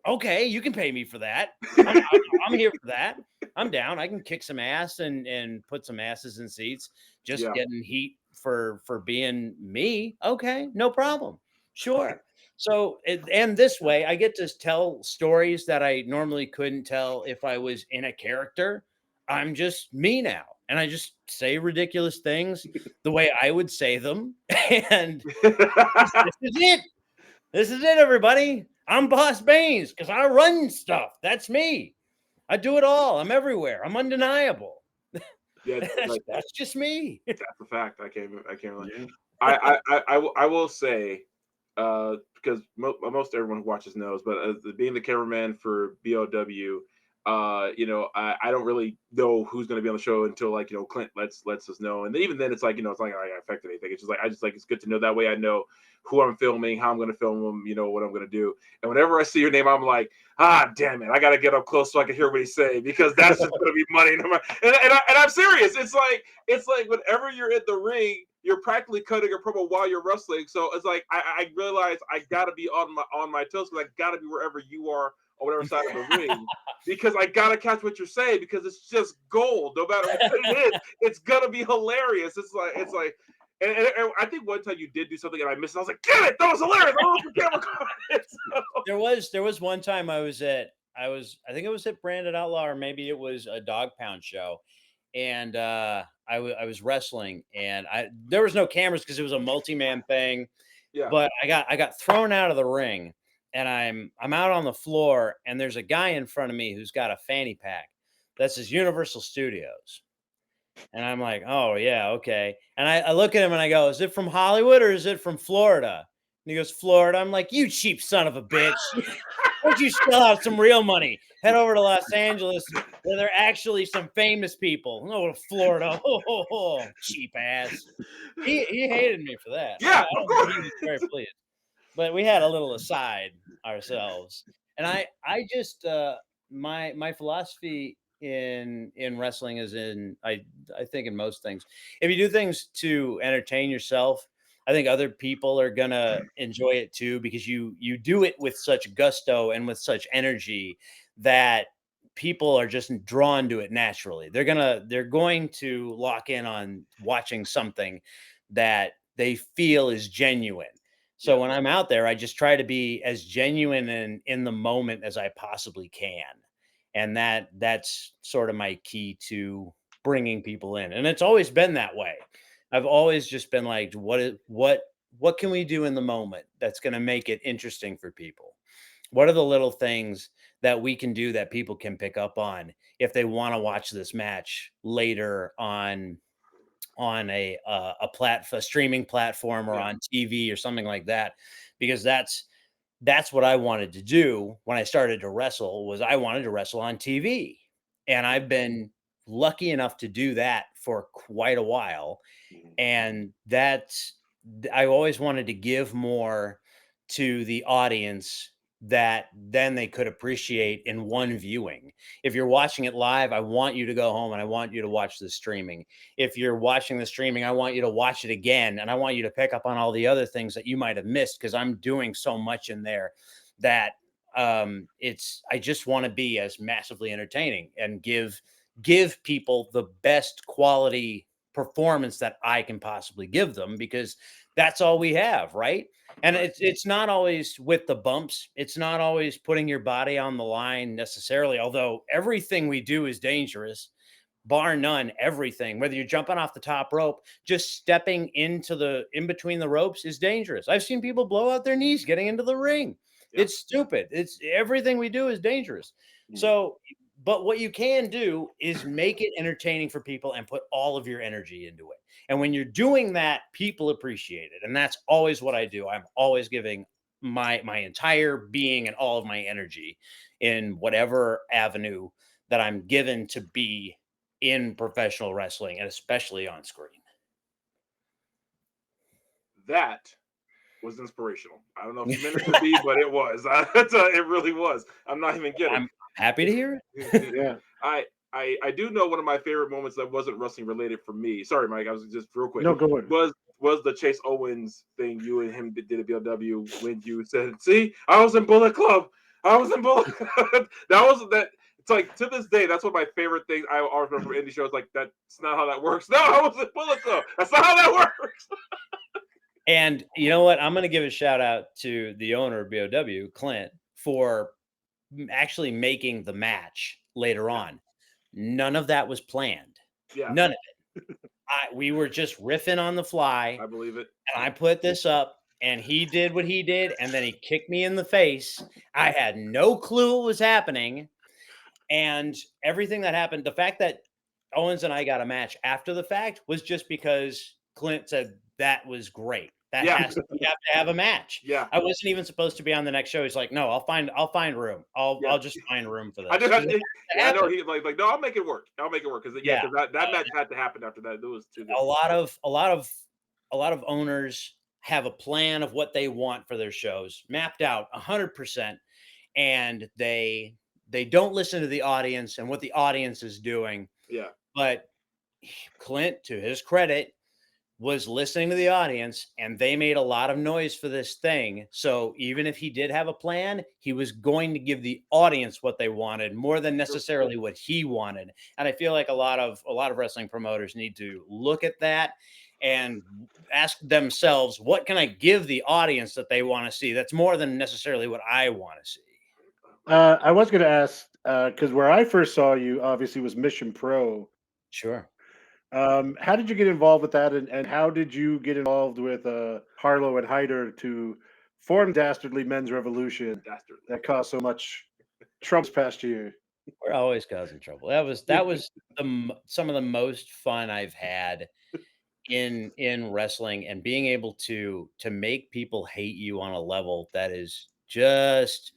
okay, you can pay me for that. I'm here for that. I'm down. I can kick some ass and put some asses in seats. Just Yeah. getting heat for being me. Okay, no problem. Sure. So and this way, I get to tell stories that I normally couldn't tell if I was in a character. I'm just me now, and I just say ridiculous things the way I would say them, and this is it. This is it, everybody. I'm Boss Baines because I run stuff. That's me. I do it all. I'm everywhere. I'm undeniable. Yeah. that's, Like that's just me. that's a fact. I can't really. Yeah. I will say, because most everyone who watches knows, but being the cameraman for BOW, I don't really know who's going to be on the show until like Clint lets us know, and even then it's like it's not like I affect anything. It's just like I just like it's good to know that way I know who I'm filming, how I'm going to film them, what I'm going to do, and whenever I see your name, I'm like, damn it, I got to get up close so I can hear what he's saying because that's just going to be money. And I'm serious. It's like whenever you're in the ring, you're practically cutting a promo while you're wrestling. So it's like I realize I gotta be on my toes because I gotta be wherever you are on whatever side of the ring because I gotta catch what you're saying because it's just gold. No matter what it is, it's gonna be hilarious. It's like. And I think one time you did do something and I missed it. I was like, "Damn it, that was hilarious!" I don't know if the camera caught it. So. There was one time I think it was at Branded Outlaw or maybe it was a dog pound show. And I was wrestling and there was no cameras because it was a multi-man thing. Yeah. But I got thrown out of the ring and I'm out on the floor and there's a guy in front of me who's got a fanny pack. That's his Universal Studios. And I'm like, oh yeah, okay. And I look at him and I go, is it from Hollywood or is it from Florida? And he goes, Florida. I'm like, you cheap son of a bitch. Why don't you shell out some real money? Head over to Los Angeles where there are actually some famous people. No, to Florida. Cheap ass. He hated me for that. I Yeah, of don't think course. he was very pleased. But we had a little aside ourselves. And I just my philosophy in wrestling is I think in most things. If you do things to entertain yourself, I think other people are gonna enjoy it too because you do it with such gusto and with such energy that people are just drawn to it naturally. They're going to lock in on watching something that they feel is genuine. So Yeah. when I'm out there, I just try to be as genuine and in the moment as I possibly can. And that's sort of my key to bringing people in. And it's always been that way. I've always just been like, what can we do in the moment that's going to make it interesting for people? What are the little things that we can do that people can pick up on if they want to watch this match later on a streaming platform or Yeah. on TV or something like that? Because that's what I wanted to do when I started to wrestle was I wanted to wrestle on TV. And I've been lucky enough to do that for quite a while. And I always wanted to give more to the audience that then they could appreciate in one viewing. If you're watching it live, I want you to go home and I want you to watch the streaming. If you're watching the streaming, I want you to watch it again and I want you to pick up on all the other things that you might have missed because I'm doing so much in there that it's I just want to be as massively entertaining and give people the best quality performance that I can possibly give them because that's all we have, right? And Right. it's not always with the bumps. It's not always putting your body on the line necessarily, although everything we do is dangerous, bar none, everything. Whether you're jumping off the top rope, just stepping into the in between the ropes is dangerous. I've seen people blow out their knees getting into the ring. Yeah. It's stupid. It's everything we do is dangerous. Mhm. So, but what you can do is make it entertaining for people and put all of your energy into it. And when you're doing that, people appreciate it. And that's always what I do. I'm always giving my entire being and all of my energy in whatever avenue that I'm given to be in professional wrestling and especially on screen. That was inspirational. I don't know if you meant it to be, but it was. It really was. I'm not even kidding. I'm happy to hear it. Yeah. I I do know one of my favorite moments that wasn't wrestling related for me. Sorry, Mike. I was just real quick. No, go ahead. Was the Chase Owens thing you and him did at BLW when you said, "See, I was in Bullet Club. I was in Bullet Club." That was that. It's like to this day, that's one of my favorite things I always remember from indie shows. Like that's not how that works. No, I was in Bullet Club. That's not how that works. And you know what? I'm going to give a shout out to the owner of BOW, Clint, for actually making the match later on. None of that was planned. Yeah, None of it. We were just riffing on the fly, I believe it. and I put this up, and he did what he did, and then he kicked me in the face. I had no clue what was happening, and everything that happened, the fact that Owens and I got a match after the fact was just because Clint said that was great. That Yeah, has we have to have a match. yeah, I wasn't even supposed to be on the next show. He's like, no, I'll find room. yeah. I'll just find room for I this do have because it to. has to Yeah, I know. happen. He like no, I'll make it work. I'll make it work because yeah, Yeah, because that match had to happen after that. It was too good. a lot of owners have a plan of what they want for their shows mapped out 100%, and they don't listen to the audience and what the audience is doing. Yeah, But Clint, to his credit, was listening to the audience and they made a lot of noise for this thing. So even if he did have a plan, he was going to give the audience what they wanted more than true. necessarily what he wanted. And I feel like a lot of wrestling promoters need to look at that and ask themselves, what can I give the audience that they want to see? That's more than necessarily what I want to see. I was going to ask because where I first saw you obviously was Mission Pro. Sure. How did you get involved with that, and how did you get involved with Harlow and Hyder to form Dastardly Men's Revolution Dastardly. that caused so much trouble this past year? We're always causing trouble. That was some of the most fun I've had in wrestling, and being able to make people hate you on a level that is just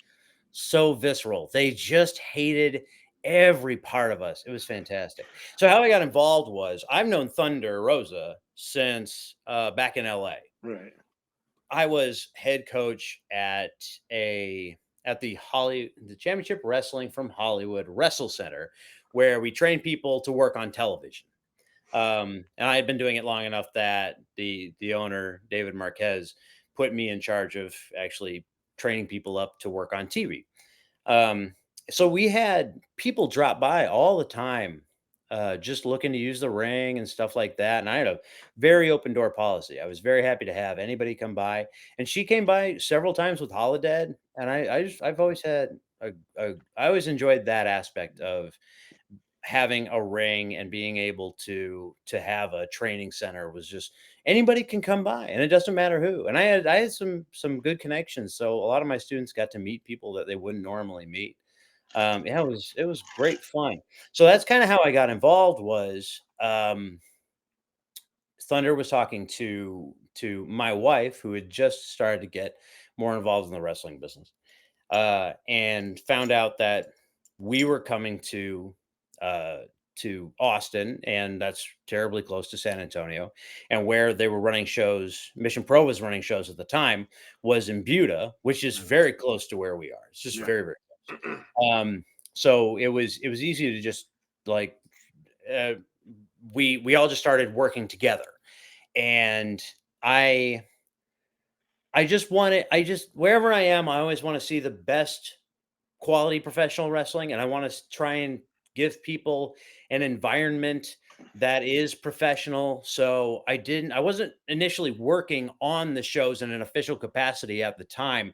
so visceral. They just hated every part of us. It was fantastic. So how I got involved was I've known Thunder Rosa since back in LA. Right. I was head coach at the Championship Wrestling from Hollywood Wrestle Center, where we train people to work on television. And I had been doing it long enough that the owner, David Marquez, put me in charge of actually training people up to work on TV. Um, so we had people drop by all the time, just looking to use the ring and stuff like that. And I had a very open door policy. I was very happy to have anybody come by, and she came by several times with Holodead, and I've always had I always enjoyed that aspect of having a ring and being able to have a training center. Was just anybody can come by and it doesn't matter who. And I had some good connections, so a lot of my students got to meet people that they wouldn't normally meet. Yeah, it was great fun. So that's kind of how I got involved. Was Thunder was talking to my wife, who had just started to get more involved in the wrestling business, and found out that we were coming to uh, to Austin, and that's terribly close to San Antonio. And where they were running shows, Mission Pro was running shows at the time, was in Buda, which is very close to where we are. It's just Yeah. very, very close. So it was easy to just like uh, we all just started working together, and I I just wherever I am, I always want to see the best quality professional wrestling, and I want to try and give people an environment that is professional. So I wasn't initially working on the shows in an official capacity at the time,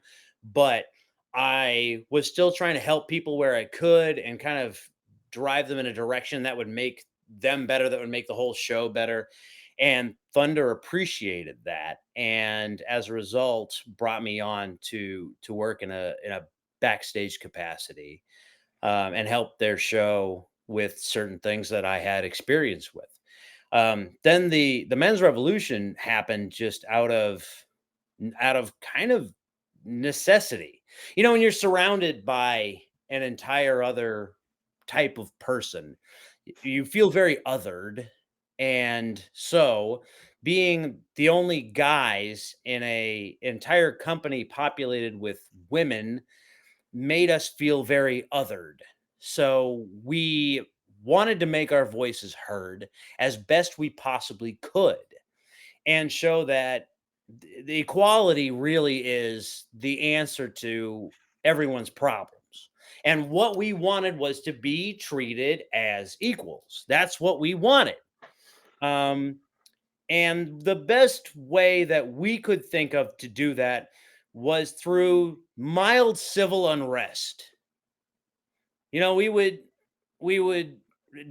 but I was still trying to help people where I could and kind of drive them in a direction that would make them better, that would make the whole show better. And Thunder appreciated that, and as a result, brought me on to work in a backstage capacity, and help their show with certain things that I had experience with. Then the men's revolution happened just out of kind of necessity. When you're surrounded by an entire other type of person, you feel very othered. And so being the only guys in a entire company populated with women made us feel very othered. So we wanted to make our voices heard as best we possibly could and show that the equality really is the answer to everyone's problems. And what we wanted was to be treated as equals. That's what we wanted. Um, and the best way that we could think of to do that was through mild civil unrest. We would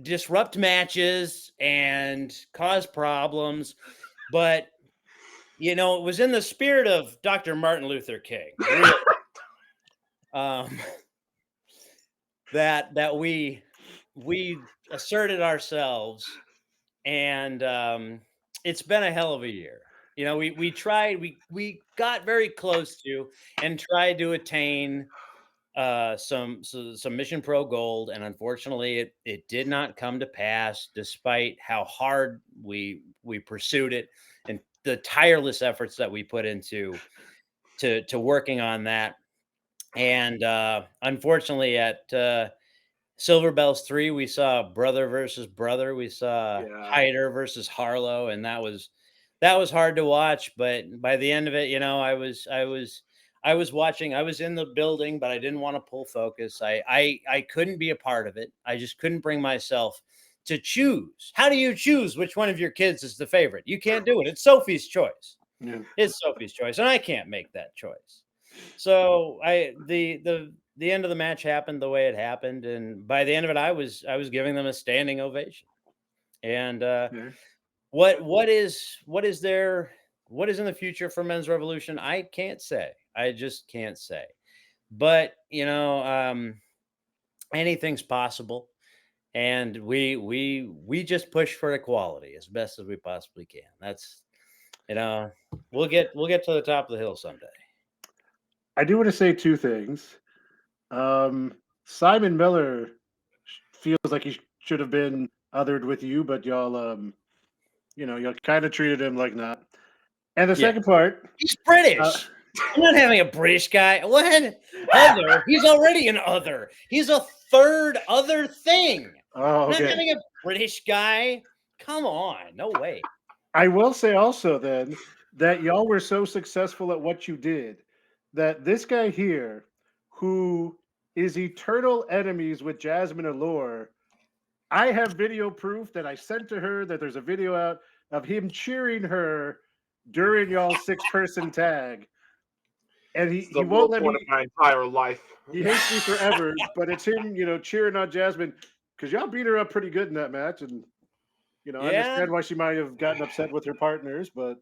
disrupt matches and cause problems, but it was in the spirit of Dr. Martin Luther King, really, um, that we asserted ourselves, and it's been a hell of a year. We tried, we got very close to and tried to attain some Mission Pro gold, and unfortunately, it did not come to pass, despite how hard we pursued it and the tireless efforts that we put into to working on that. And unfortunately, at Silver Bells 3, we saw brother versus brother. We saw Yeah. Hyder versus Harlow, and that was hard to watch. But by the end of it, I was watching. I was in the building, but I didn't want to pull focus. I couldn't be a part of it. I just couldn't bring myself to choose. How do you choose which one of your kids is the favorite? You can't do it. It's Sophie's choice. Yeah. It's Sophie's choice, and I can't make that choice. So the end of the match happened the way it happened, and by the end of it, I was giving them a standing ovation. And Yeah. what is in the future for Men's Revolution? I can't say. I just can't say. But anything's possible, and we just push for equality as best as we possibly can. That's we'll get to the top of the hill someday. I do want to say two things. Simon Miller feels like he should have been othered with you, but y'all kind of treated him like not. And the Yeah. second part, He's British. I'm not having a British guy. What? Other? He's already an other. He's a third other thing. oh, I'm not okay. having a British guy. Come on. No way. I will say also then that y'all were so successful at what you did that this guy here, who is eternal enemies with Jasmine Allure, I have video proof that I sent to her that there's a video out of him cheering her during y'all's 6-person tag. And It's he the won't low let point me, of my entire life. he hates me forever, but it's him, cheering on Jasmine because y'all beat her up pretty good in that match. And, I Yeah. understand why she might have gotten upset with her partners, but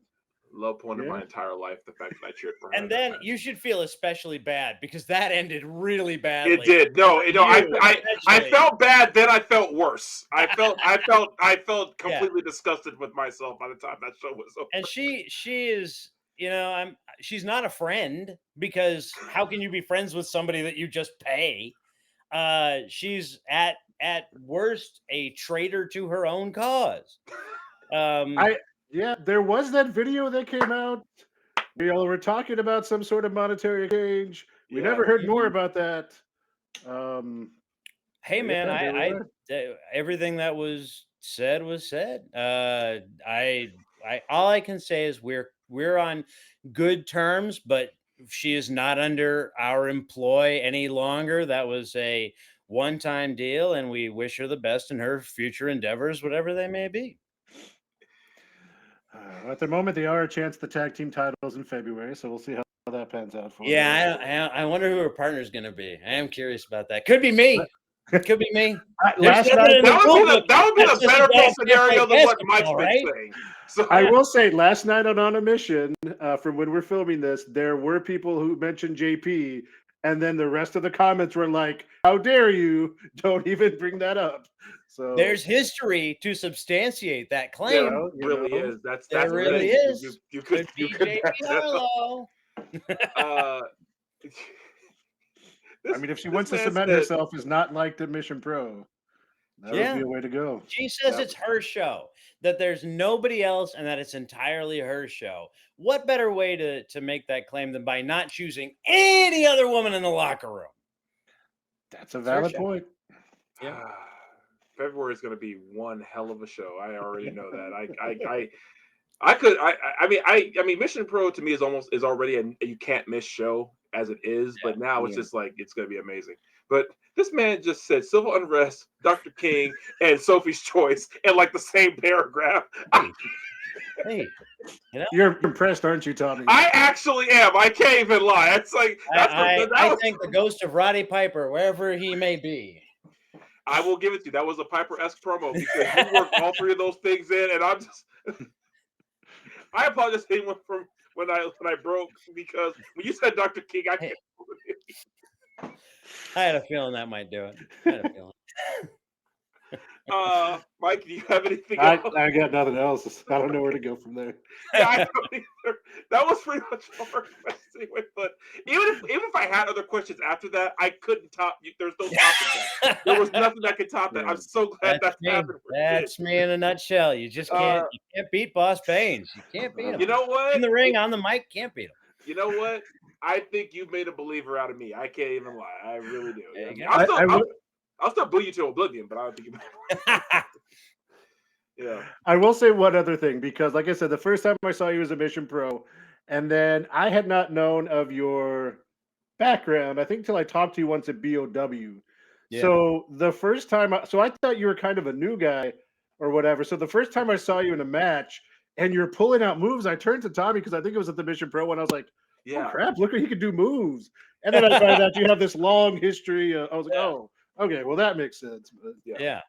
Low point of Yeah. my entire life. The fact that I cheered for her. in And that then match. you should feel especially bad because that ended really badly. It did. No, You I especially. felt bad, then I felt worse. I felt completely disgusted with myself by the time that show was over. And she is, she's not a friend, because how can you be friends with somebody that you just pay? She's at at worst a traitor to her own cause. There was that video that came out. We all were talking about some sort of monetary exchange. We Yeah. never heard more about that. Hey man, there we are. everything that was said was said. I all I can say is we're on good terms, but she is not under our employ any longer. That was a one-time deal, and we wish her the best in her future endeavors, whatever they may be. At the moment, they are a chance the tag team titles in February, so we'll see how that pans out for them. Yeah, I wonder who her partner's going to be. I am curious about that. Could be me. Could be me. Last There's nothing night, in the rule book That would be that the says better you case don't have to scenario play than what Mike's basketball, been right? saying. So I will say, last night on a mission, from when we're filming this, there were people who mentioned JP, and then the rest of the comments were like, "How dare you? Don't even bring that up." So There's history to substantiate that there claim. really is. That's There the really thing. is. You Could you be could JP back that up. Harlow. I mean, if she This wants to man cement said- herself as not liked at Mission Pro, that would be a way to go. She says Yep. it's her show, that there's nobody else, and that it's entirely her show. What better way to make that claim than by not choosing any other woman in the locker room? That's a her valid show. point. Yeah. February is going to be one hell of a show. I already know that. I mean, Mission Pro to me is already a you can't miss show as it is, but now it's just like it's going to be amazing. But this man just said civil unrest, Dr. King, and Sophie's Choice in like the same paragraph. Hey, You're impressed, aren't you, Tommy? I actually am. I can't even lie. It's like I think the ghost of Roddy Piper, wherever he may be. I will give it to you. That was a Piper-esque promo because you worked all three of those things in, and I'm just. I apologize to anyone from when I broke because when you said Dr. King, I can't. I had a feeling that might do it. I had a feeling. Mike, do you have anything else? I got nothing else. I don't know where to go from there. Yeah, I don't either. That was pretty much all our questions anyway. But even if I had other questions after that, I couldn't top you. There's no topping that. There was nothing that could top that. I'm so glad that's happened. That's me in a nutshell. You just can't. You can't beat Boss Baines. You can't beat him. You know what? In the ring, on the mic, can't beat him. You know what? I think you've made a believer out of me. I can't even lie. I really do. I'll still boo you to oblivion, but I don't think you. Yeah. I will say one other thing because, like I said, the first time I saw you was a Mission Pro, and then I had not known of your background. I think till I talked to you once at BOW. Yeah. So the first time, I thought you were kind of a new guy or whatever. So the first time I saw you in a match and you're pulling out moves, I turned to Tommy because I think it was at the Mission Pro when I was like, Yeah. "Oh crap! Look, he can do moves." And then I found out you have this long history. I was like, "Oh, okay, well that makes sense." But, Yeah.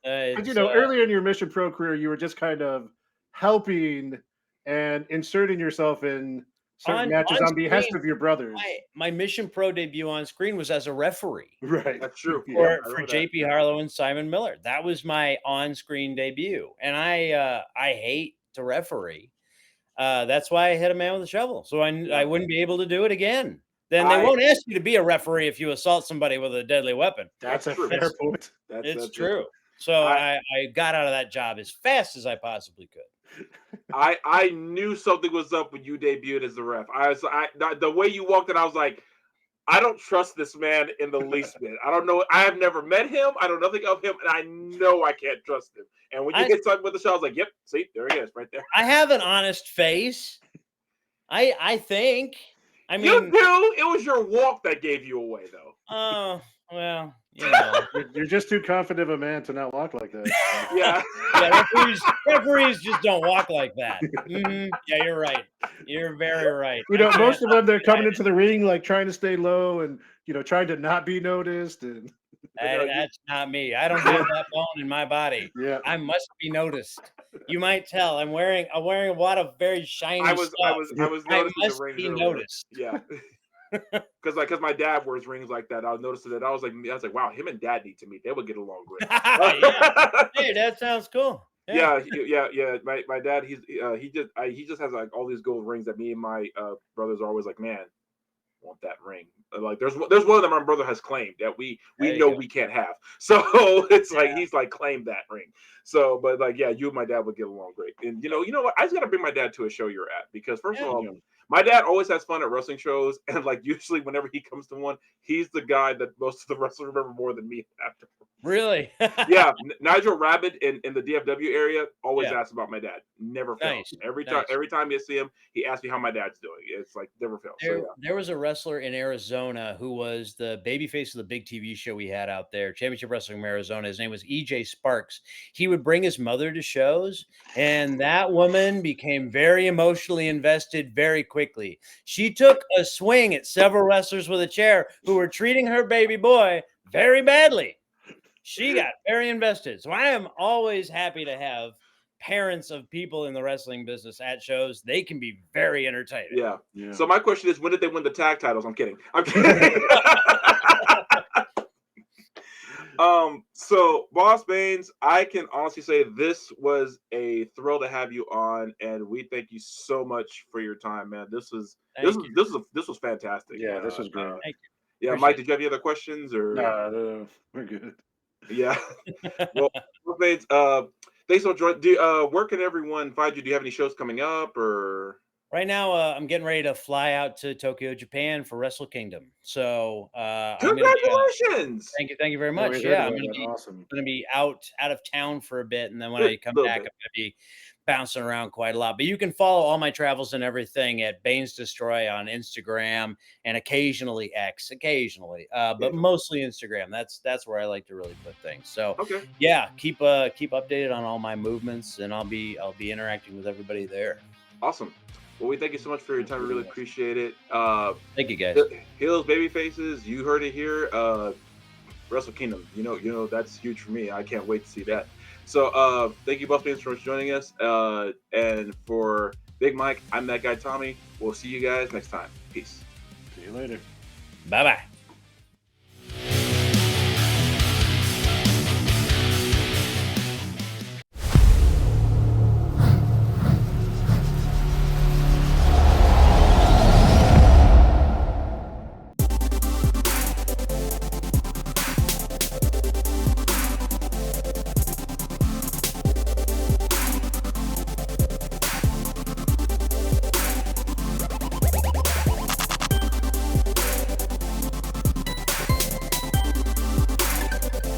but earlier in your Mission Pro career, you were just kind of helping and inserting yourself in certain matches on behest of your brothers. My Mission Pro debut on screen was as a referee. Right. That's true. For JP Harlow and Simon Miller. That was my on-screen debut. And I hate to referee. That's why I hit a man with a shovel. So I wouldn't be able to do it again. Then they won't ask you to be a referee if you assault somebody with a deadly weapon. That's a fair point. It's true. So I got out of that job as fast as I possibly could. I knew something was up when you debuted as the ref. The way you walked in, I was like, I don't trust this man in the least bit. I don't know. I have never met him. I know nothing of him, and I know I can't trust him. And when you hit something with the shot, I was like, "Yep, see, there he is, right there." I have an honest face. I think. I mean, you do. It was your walk that gave you away, though. Oh well, you're just too confident of a man to not walk like that. Yeah. Referees just don't walk like that. Yeah, you're right. You're very right. Most of them, they're coming into the ring like trying to stay low and trying to not be noticed. And that's not me. I don't have that bone in my body. Yeah, I must be noticed. You might tell I'm wearing a lot of very shiny I was stuff. noticing I must the rings be earlier. noticed. Yeah. Because my dad wears rings like that. I was noticing that. I was like, wow, him and Dad need to meet. They would get along great. Hey, that sounds cool. Yeah. My dad, he just has like all these gold rings that me and my brothers are always like, man, want that ring. Like there's one that my brother has claimed that we There you know go. we can't have. So it's like Yeah. he's like claimed that ring. So, but like yeah, you and my dad would get along great. And you know what? I just gotta bring my dad to a show you're at because first of Yeah. all, my dad always has fun at wrestling shows, and like usually whenever he comes to one, he's the guy that most of the wrestlers remember more than me after. Really? Yeah, Nigel Rabbit in the DFW area always Yeah. asks about my dad. Never fails. Nice. Every Nice. time you see him, he asks me how my dad's doing. It's like never fails. So yeah. There was a wrestler in Arizona who was the babyface of the big TV show we had out there, Championship Wrestling from Arizona. His name was EJ Sparks. He would bring his mother to shows, and that woman became very emotionally invested very quickly. She took a swing at several wrestlers with a chair who were treating her baby boy very badly. She got very invested. So I am always happy to have parents of people in the wrestling business at shows. They can be very entertaining. Yeah. Yeah. So my question is, when did they win the tag titles? I'm kidding. I'm kidding. So Boss Baines, I can honestly say this was a thrill to have you on, and we thank you so much for your time, man. This was fantastic. Yeah, this was great. Thank Yeah, Appreciate Mike, it. did you have any other questions or? No, we're good. Yeah. Well, Boss Baines, thanks for joining. Where can everyone find you? Do you have any shows coming up or? Right now, I'm getting ready to fly out to Tokyo, Japan for Wrestle Kingdom. So I'm going to be. Congratulations! Thank you very Yeah, much. we heard Yeah, I'm about going that. Awesome. to be out of town for a bit, and then when Good, I come little back, bit. I'm going to be bouncing around quite a lot. But you can follow all my travels and everything at Baines Destroy on Instagram and occasionally X, but mostly Instagram. That's where I like to really put things. So Okay. yeah, keep updated on all my movements, and I'll be interacting with everybody there. Awesome. Well, we thank you so much for your time. We really appreciate it. Thank you, guys. Heels, baby faces, you heard it here. Wrestle Kingdom, you know that's huge for me. I can't wait to see that. So thank you, Boss Baines, for joining us. And for Big Mike, I'm that guy Tommy. We'll see you guys next time. Peace. See you later. Bye bye.